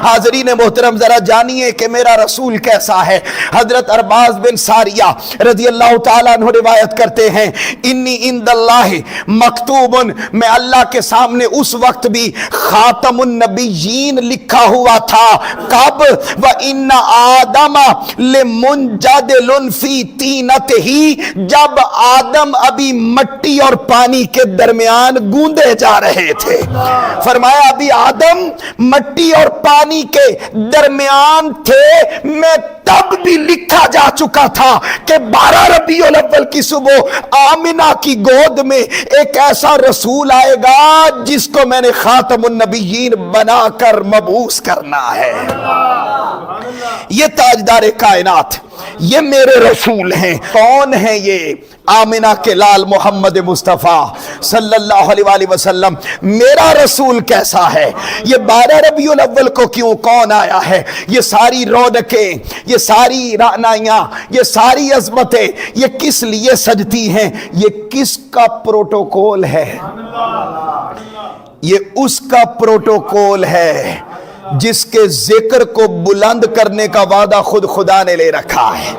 حاضرین محترم ذرا جانیے کہ میرا رسول کیسا ہے۔ حضرت ارباز بن ساریہ رضی اللہ تعالیٰ عنہ روایت کرتے ہیں، انی عند اللہ مکتوب، میں اللہ کے سامنے اس وقت بھی خاتم النبیین لکھا ہوا تھا۔ کب؟ وَإِنَّ آدَمَ لَمُنْجَدِلٌ فِي طِينَتِهِ، جب آدم ابھی مٹی اور پانی کے درمیان گوندے جا رہے تھے۔ فرمایا ابھی آدم مٹی اور پانی کے درمیان تھے، میں تب بھی لکھا جا چکا تھا کہ 12 ربیع الاول کی صبح آمنہ کی گود میں ایک ایسا رسول آئے گا جس کو میں نے خاتم النبیین بنا کر مبعوث کرنا ہے۔ یہ تاجدار کائنات، یہ میرے رسول ہیں۔ کون ہیں یہ؟ آمنہ کے لال محمد مصطفیٰ صلی اللہ علیہ وآلہ وسلم۔ میرا رسول کیسا ہے؟ یہ 12 ربیع الاول کو کیوں کون آیا ہے؟ یہ ساری رونقیں، یہ ساری رعنائیاں، یہ ساری عظمتیں، یہ کس لیے سجتی ہیں؟ یہ کس کا پروٹوکول ہے؟ یہ اس کا پروٹوکول ہے جس کے ذکر کو بلند کرنے کا وعدہ خود خدا نے لے رکھا ہے۔